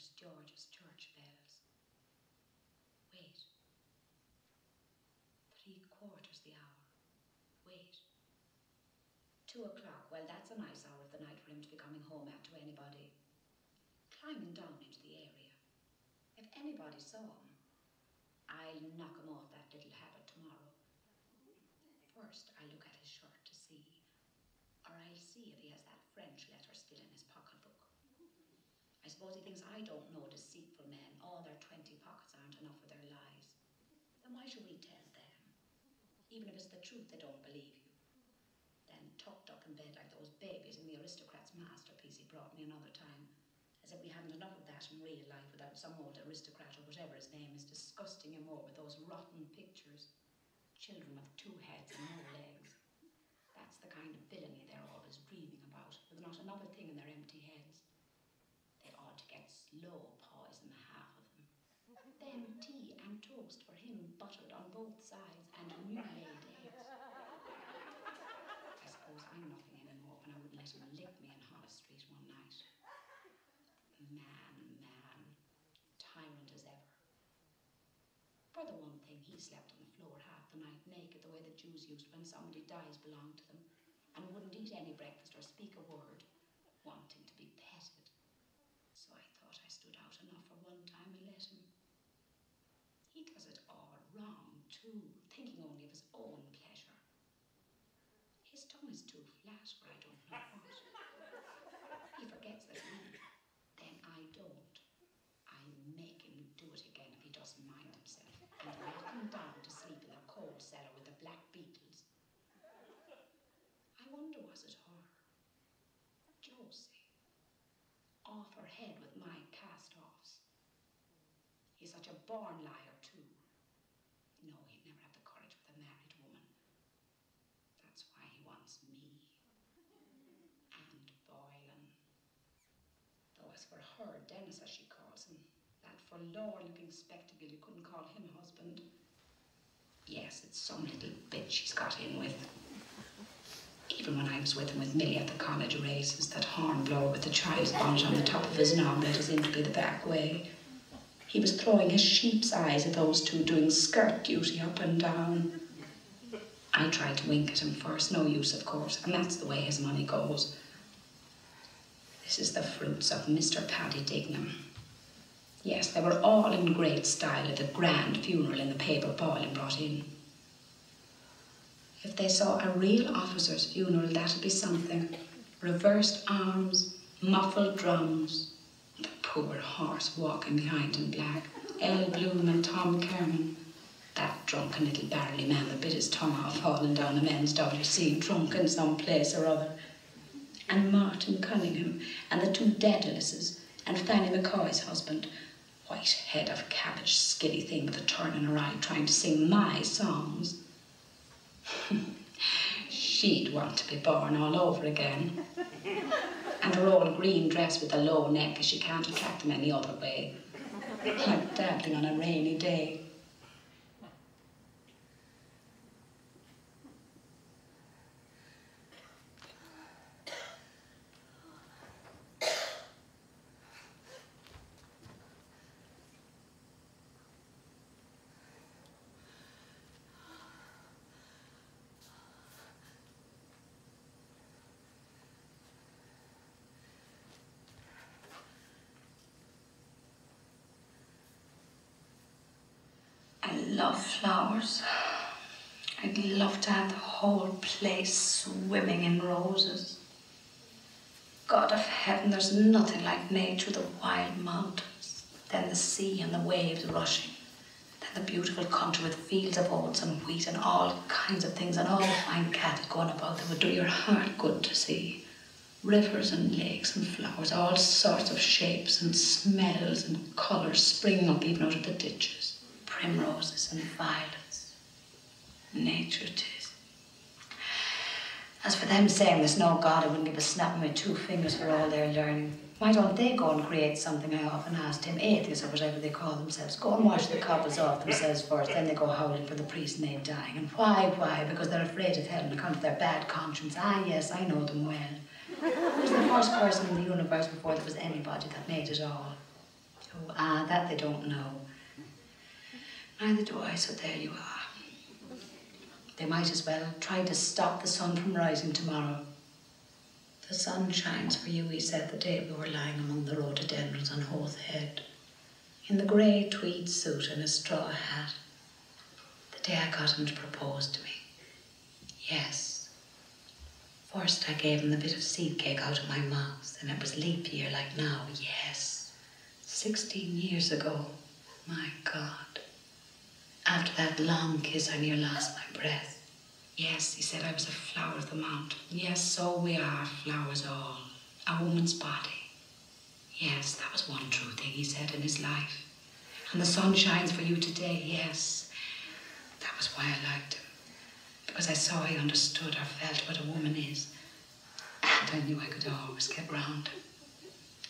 St. George's church bells. Wait. 3/4 the hour. Wait. 2 o'clock. Well, that's a nice hour of the night for him to be coming home at to anybody. Climbing down into the area. If anybody saw him, I'll knock him off that little habit tomorrow. First, I look at his shirt to see, or I'll see if he has that French letter still in his pocketbook. I suppose he thinks I don't know deceitful men. All their 20 pockets aren't enough for their lies. Then why should we tell them? Even if it's the truth, they don't believe you. Then tucked up in bed like those babies in the aristocrat's masterpiece he brought me another time. As if we hadn't enough of that in real life without some old aristocrat or whatever his name is disgusting him more with those rotten pictures. Children with 2 heads and no legs. That's the kind of villainy they're always dreaming about, with not another thing in their empty heads. They ought to get slow poison, half of them. Then tea and toast for him, buttered on both sides, and new-laid eggs. I suppose I'm nothing anymore when I wouldn't let him lick me in Hollis Street one night. Man, tyrant as ever. For the one thing, he slept on the floor half the night, naked, the way the Jews used when somebody dies belonged to them, and wouldn't eat any breakfast or speak a word, wanting to be petted. So I thought I stood out enough for one time and let him. He does it all wrong, too, thinking only of his own pleasure. His tongue is too flat for I don't know what. He forgets that then I don't. I make him do it again if he doesn't mind himself, and let him down to sleep in the coal cellar with the black beetles. I wonder, was it her? Josie. Off her head with my cast-offs. He's such a born liar, too. No, he'd never have the courage with a married woman. That's why he wants me. And Boylan. Though as for her, Dennis, as she calls him, that forlorn-looking spectacle, you couldn't call him husband. Yes, it's some little bitch she's got in with. Even when I was with him with Millie at the college races, that hornblower with the child's bonnet on the top of his knob let us in to be the back way. He was throwing his sheep's eyes at those two doing skirt duty up and down. I tried to wink at him first, no use, of course, and that's the way his money goes. This is the fruits of Mr. Paddy Dignam. Yes, they were all in great style at the grand funeral in the paper Boylan brought in. If they saw a real officer's funeral, that'd be something. Reversed arms, muffled drums, the poor horse walking behind in black, El Bloom and Tom Kerman, that drunken little barley man that bit his tongue off falling down the men's WC, drunk in some place or other, and Martin Cunningham, and the 2 Daedalus, and Fanny McCoy's husband, white head of cabbage, skiddy thing with a turn in her eye, trying to sing my songs. She'd want to be born all over again. And her old green dress with the low neck, as she can't attract him any other way. Like dabbling on a rainy day. I love flowers. I'd love to have the whole place swimming in roses. God of heaven, there's nothing like nature, the wild mountains, then the sea and the waves rushing, then the beautiful country with fields of oats and wheat and all kinds of things and all fine cattle going about that would do your heart good to see. Rivers and lakes and flowers, all sorts of shapes and smells and colours springing up even out of the ditches. Primroses and violets. Nature it is. As for them saying there's no God, I wouldn't give a snap of my 2 fingers for all their learning. Why don't they go and create something? I often asked him, atheists or whatever they call themselves. Go and wash the cobbles off themselves first, then they go howling for the priest and they dying. And why? Because they're afraid of hell on account of their bad conscience. Ah, yes, I know them well. Who's the first person in the universe before there was anybody that made it all? Oh, that they don't know. Neither do I, so there you are. They might as well try to stop the sun from rising tomorrow. The sun shines for you, he said the day we were lying among the rhododendrons on Hoth Head, in the grey tweed suit and a straw hat. The day I got him to propose to me. Yes. First I gave him the bit of seed cake out of my mouth, and it was leap year like now, yes. 16 years ago, my God. After that long kiss, I near lost my breath. Yes, he said I was a flower of the mountain. Yes, so we are, flowers all. A woman's body. Yes, that was one true thing he said in his life. And the sun shines for you today, yes. That was why I liked him. Because I saw he understood or felt what a woman is. And I knew I could always get round him.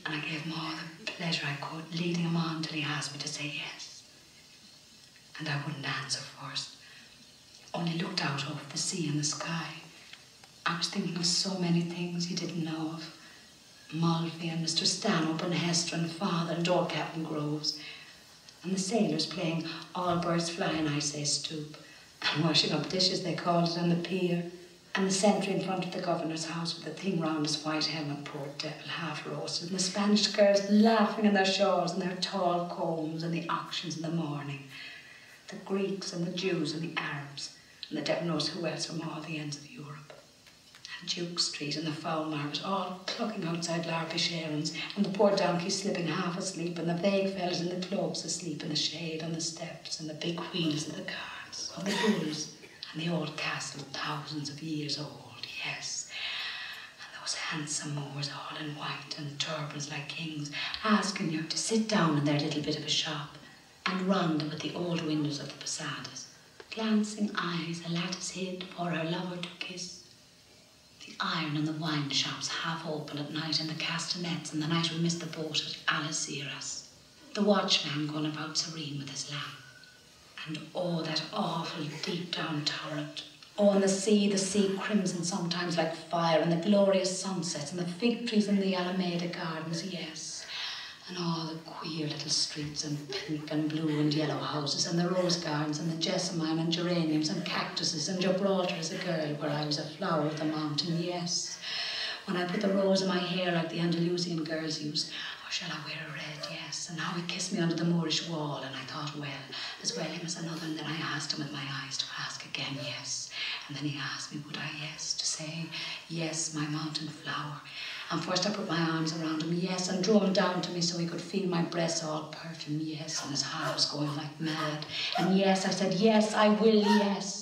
And I gave him all the pleasure I could, leading him on till he asked me to say yes. And I wouldn't answer first. Only looked out over the sea and the sky. I was thinking of so many things he didn't know of. Mulvey and Mr. Stanhope and Hester and Father and old Captain Groves. And the sailors playing All Birds Fly and I Say Stoop. And washing up dishes, they called it, on the pier. And the sentry in front of the governor's house with the thing round his white helmet, poor devil, half roasted. And the Spanish girls laughing in their shawls and their tall combs, and the auctions in the morning. The Greeks and the Jews and the Arabs. And the devil knows who else from all the ends of Europe. And Duke Street and the Foul Market all clucking outside Larpish errands, and the poor donkeys slipping half asleep, and the vague fellas in the clubs asleep in the shade on the steps, and the big wheels of the carts, of the bulls, and the old castle thousands of years old, yes. And those handsome Moors all in white and turbans like kings, asking you to sit down in their little bit of a shop, and round with the old windows of the posadas. Glancing eyes, a lattice hid for our lover to kiss. The iron and the wine shops half open at night, and the castanets, and the night we missed the boat at Algeciras. The watchman going about serene with his lamp. And oh, that awful deep down torrent. Oh, and the sea crimson sometimes like fire, and the glorious sunsets, and the fig trees in the Alameda gardens, yes. And all the queer little streets and pink and blue and yellow houses, and the rose gardens and the jessamine and geraniums and cactuses, and Gibraltar as a girl where I was a flower of the mountain, yes. When I put the rose in my hair like the Andalusian girls use, or shall I wear a red, yes. And how he kissed me under the Moorish wall, and I thought, well, as well him as another, and then I asked him with my eyes to ask again, yes. And then he asked me, would I, yes, to say, yes, my mountain flower. And first I put my arms around him, yes, and drew him down to me so he could feel my breasts all perfume, yes, and his heart was going like mad. And yes, I said, yes, I will, yes.